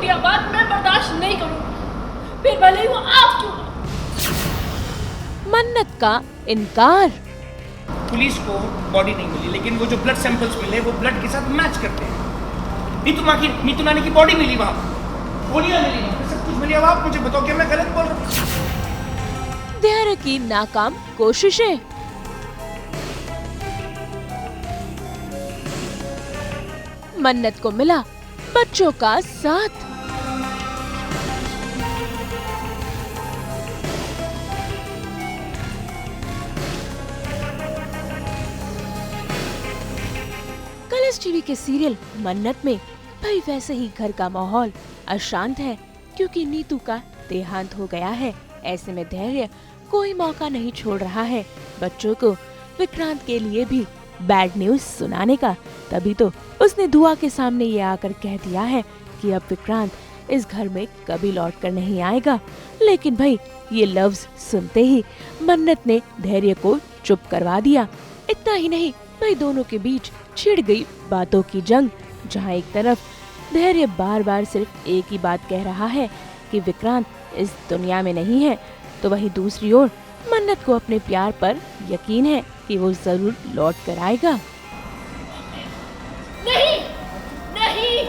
घटिया बात मैं बर्दाश्त नहीं करूंगी, फिर भले ही वो आप क्यों हो। मन्नत का इनकार। पुलिस को बॉडी नहीं मिली, लेकिन वो जो ब्लड सैंपल्स मिले वो ब्लड के साथ मैच करते हैं। नीतू नानी की बॉडी मिली वहां, गोलियां मिली वहां, सब कुछ मिली। अब आप मुझे बताओ कि मैं गलत बोल रहा हूँ? धैर्य की नाकाम कोशिशें। मन्नत को मिला बच्चों का साथ। कलर्स टीवी के सीरियल मन्नत में भाई वैसे ही घर का माहौल अशांत है, क्योंकि नीतू का देहांत हो गया है। ऐसे में धैर्य कोई मौका नहीं छोड़ रहा है बच्चों को विक्रांत के लिए भी बैड न्यूज सुनाने का। तभी तो उसने धुआ के सामने ये आकर कह दिया है कि अब विक्रांत इस घर में कभी लौट कर नहीं आएगा। लेकिन भाई ये लफ्ज सुनते ही मन्नत ने धैर्य को चुप करवा दिया। इतना ही नहीं भाई दोनों के बीच छिड़ गई बातों की जंग, जहाँ एक तरफ धैर्य बार बार सिर्फ एक ही बात कह रहा है कि विक्रांत इस दुनिया में नहीं है, तो वहीं दूसरी ओर मन्नत को अपने प्यार पर यकीन है कि वो जरूर लौट कर आएगा। नहीं नहीं,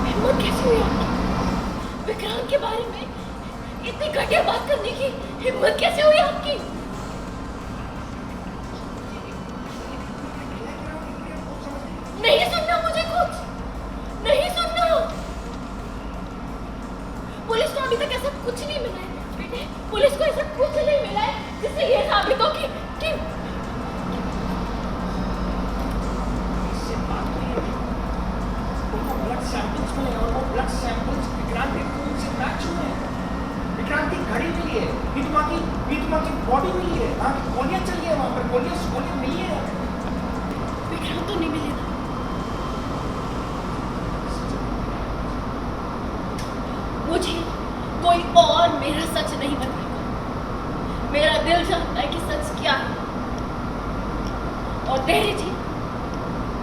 हिम्मत कैसे हुई आपकी विक्रांत के बारे में इतनी घटिया बात करने की? हिम्मत कैसे हुई आपकी? नहीं सुनना मुझे, कुछ नहीं सुनना। पुलिस को अभी तक ऐसा कुछ नहीं मिला है बेटे, पुलिस को ऐसा कुछ नहीं मिला है जिससे ये साबित हो कि ब्लड सैंपल्स विक्रांत के खून से मैच हुए हैं। विक्रांत की घड़ी मिली है, नीतू माँ की बॉडी मिली है, वहाँ की गोलियां चली है, वहाँ पर गोलियां मिली है। विक्रांत तो नहीं मिलेगा। मुझे कोई और मेरा सच नहीं बताएगा। मेरा दिल जानता है कि सच क्या है। और धैर्य जी,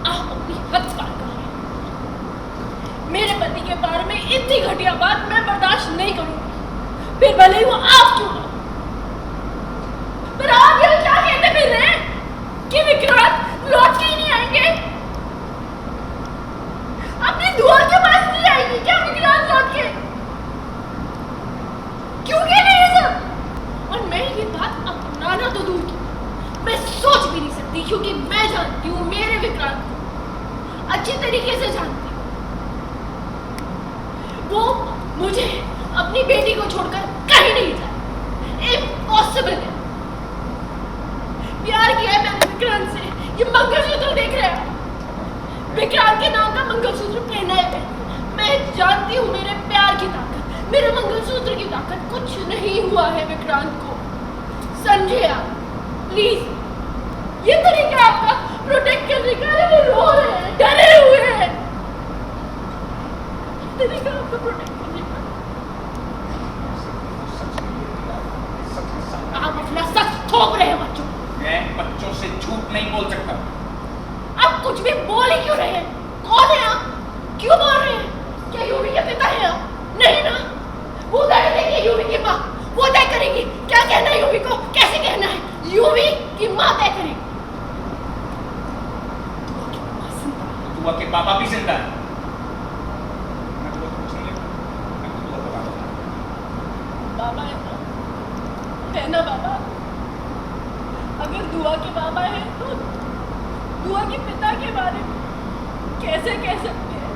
आप अपनी हद पार कर रहे हैं। मेरे पति के बारे में इतनी घटिया बात मैं बर्दाश्त नहीं करूंगी, फिर भले ही वो आप क्यों हो। पर आप ये क्या कहते फिर रहे हैं कि विक्रांत लौट के ही नहीं आएंगे? अपनी दुआ के पास नहीं आएगी क्या विक्रांत लौट के? क्यों कह रहे हैं सब? और मैं ये बात अपनाना तो दूर की, मैं सोच भी नहीं सकती, क्योंकि मैं जानती हूँ मेरे विक्रांत को अच्छी तरीके से जानती हूँ। वो मुझे अपनी बेटी को छोड़कर कहीं नहीं जाए। इम्पॉसिबल है। प्यार किया है मैंने विक्रांत से। ये मंगलसूत्र देख रहे हैं, विक्रांत के नाम का मंगलसूत्र पहना है। मैं जानती हूँ मेरे प्यार की ताकत, मेरे मंगलसूत्र की ताकत। कुछ नहीं हुआ है विक्रांत को, समझे आप प्लीज। ये तरीका आपका प्रोटेक्ट करने का है। वो रो रहे हैं, डरे हुए हैं। तरीका आपका प्रोटेक्ट करने का। आप अपना सच थोप रहे हैं बच्चों। मैं बच्चों से झूठ नहीं बोल सकता। आप कुछ भी बोल ही क्यों रहे हैं? कौन है आप? क्यों बोल रहे हैं? क्या यूवी के पिता हैं आप? नहीं ना, वो तय करेंगे यूवी की माँ, वो तय करेंगी क्या कहना है यूवी को, कैसे कहना है। यूवी की माँ तय करेगी। दुआ के पापा भी जिंदा है। बाबा है ना बाबा? अगर दुआ के बाबा है तो दुआ के पिता के बारे में कैसे कह सकते हैं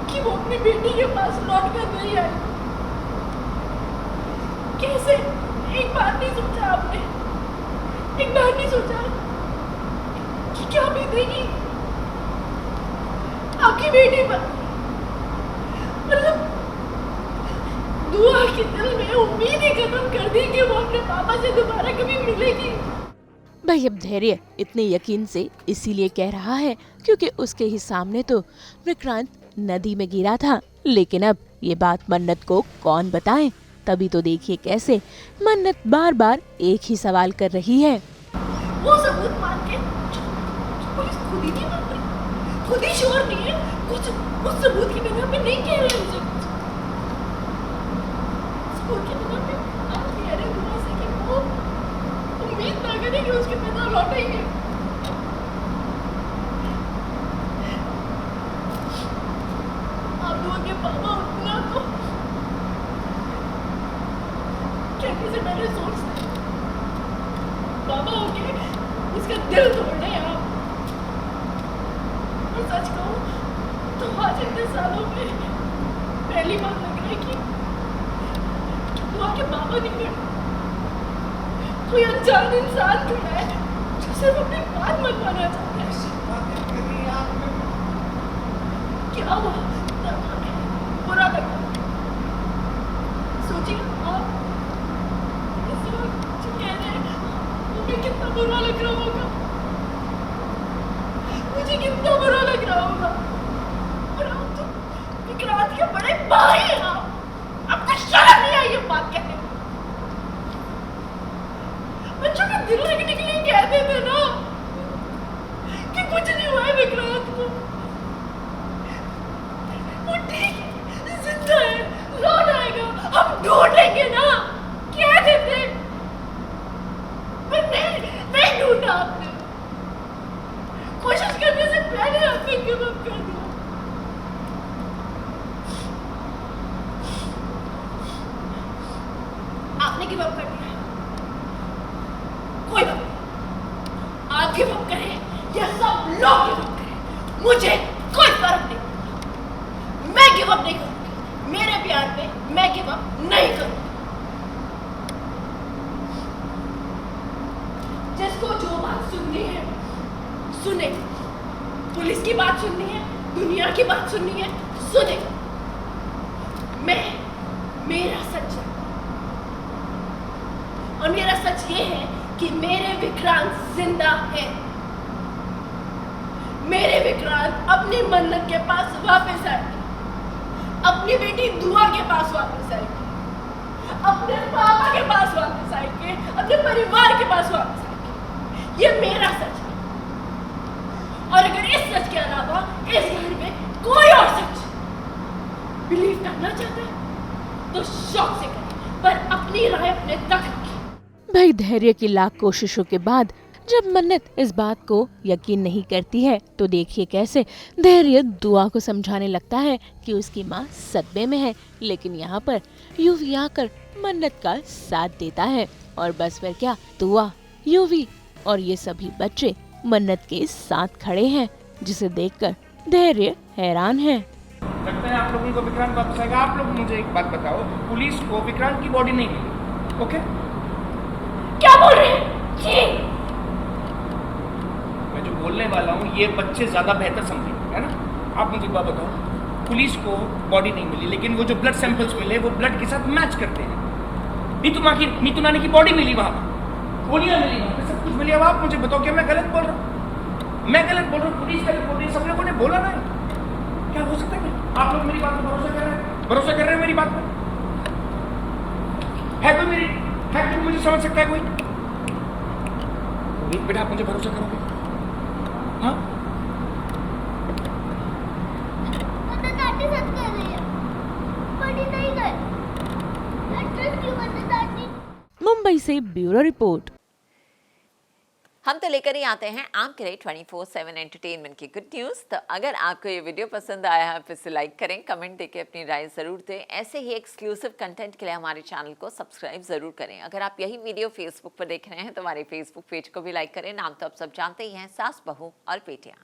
कि वो अपनी बेटी के पास लौट कर नहीं आए? कैसे? एक बार नहीं सोचा आपने? एक बार नहीं सोचा कि क्या बीतेगी आपकी बेटी पर? मतलब दुआ के दिल में उम्मीद ही खत्म कर दी कि वो अपने पापा से दोबारा कभी मिलेगी। भाई अब धैर्य इतने यकीन से इसीलिए कह रहा है क्योंकि उसके ही सामने तो विक्रांत नदी में गिरा था। लेकिन अब ये बात मन्नत को कौन बताए? तभी तो देखिए कैसे मन्नत बार बार एक ही सवाल कर रही है। वो सबूत मान के पुलिस खुद ही नहीं मान रही, खुद ही श्योर नहीं है, कुछ उस सबूत की बिना पे नहीं कह रहे मुझे, सबूत की बिना पे आप कह रहे दुआ से कि वो उम्मीद ना करें कि उसके पिता लौटेंगे। आप लोगों के पापा उतना तो कहने से पहले सोचते, पापा हो के उसका दिल तोड़ रहे हैं आप। और सच कहूं तो आज इतने सालों में पहली बार लग रहा है कि वो आपके पापा नहीं है, कोई अनजान इंसान खड़ा है जो सिर्फ अपनी बात मनवाना चाहता है। क्या हुआ? बुरा लगा, सोचिए आप इस वक्त जो कह रहे हैं मुझे कितना बुरा लग रहा होगा, मुझे कितना बुरा लग रहा होगा। और आप तो विक्रांत के बड़े भाई हैं, आपको शर्म नहीं आई ये बात कहने में? बच्चों के दिल लगने के लिए कहते थे ना कि कुछ नहीं हुआ है विक्रांत को, वो ठीक है, जिंदा है, लौट आएगा, हम ढूंढेंगे ना, कहते थे। पर नहीं ढूंढा आपने, कोशिश करने से पहले आपने गिव अप कर दिया। आपने गिव अप कर दिया, कोई बात नहीं, आप गिव अप करें या सब लोग गिव अप करें, मुझे कोई फर्क नहीं पड़ता। मैं गिव अप नहीं करूंगी, मेरे प्यार पे मैं गिव अप नहीं करूंगी। जिसको जो बात सुननी है सुने, पुलिस की बात सुननी है, दुनिया की बात सुननी है, सुने। मेरा सच है, और मेरा सच ये है कि मेरे विक्रांत जिंदा है। मेरे विक्रांत अपनी मन्नत के पास वापस आएंगे, अपनी बेटी दुआ के पास वापस आएंगे, अपने पापा के पास वापस आएंगे, अपने परिवार के पास वापस आएंगे। ये मेरा सच है। और अगर इस सच के अलावा इस घर में कोई और सच बिलीव करना चाहता है तो शौक से करे, पर अपनी राय अपने तक रखे। भाई धैर्य की लाख कोशिशों के बाद जब मन्नत इस बात को यकीन नहीं करती है तो देखिए कैसे धैर्य दुआ को समझाने लगता है कि उसकी माँ सदमे में है। लेकिन यहाँ पर यूवी आकर मन्नत का साथ देता है और बस फिर क्या, दुआ, यूवी और ये सभी बच्चे मन्नत के साथ खड़े हैं, जिसे देखकर धैर्य हैरान है। लगता है आप लोगों को विक्रांत वापस आएगा। आप लोग मुझे एक बात बताओ, पुलिस को विक्रांत की बॉडी नहीं मिली, ओके? क्या बोल रहे हैं? जी मैं जो बोलने वाला हूँ ये बच्चे ज्यादा बेहतर समझेंगे, है ना? आप मुझे एक बात बताओ, पुलिस को बॉडी नहीं मिली, लेकिन वो जो ब्लड सैंपल्स मिले वो ब्लड के साथ मैच करते हैं। नीतू नानी की बॉडी मिली वहां, गोलियां मिली वहां पे, सब कुछ मिली। अब आप मुझे बताओ, क्या मैं गलत बोल रहा हूँ? मैं गलत बोल रहा हूँ? पुलिस गलत बोल रही है? सब लोगों ने बोला ना, क्या हो सकता है? आप लोग मेरी बात पर भरोसा कर रहे हैं? भरोसा कर रहे हैं मेरी बात पर? है कोई मेरी, है कोई मुझे समझ सकता है कोई? बेटा आप मुझे भरोसा करोगे? हाँ, मुंबई से ब्यूरो रिपोर्ट। हम तो लेकर ही आते हैं आपके लिए 24/7 एंटरटेनमेंट की गुड न्यूज़। तो अगर आपको ये वीडियो पसंद आया है फिर से लाइक करें, कमेंट देके अपनी राय ज़रूर दें। ऐसे ही एक्सक्लूसिव कंटेंट के लिए हमारे चैनल को सब्सक्राइब ज़रूर करें। अगर आप यही वीडियो फेसबुक पर देख रहे हैं तो हमारे फेसबुक पेज को भी लाइक करें। नाम तो आप सब जानते ही हैं, सास, बहू और बेटियाँ।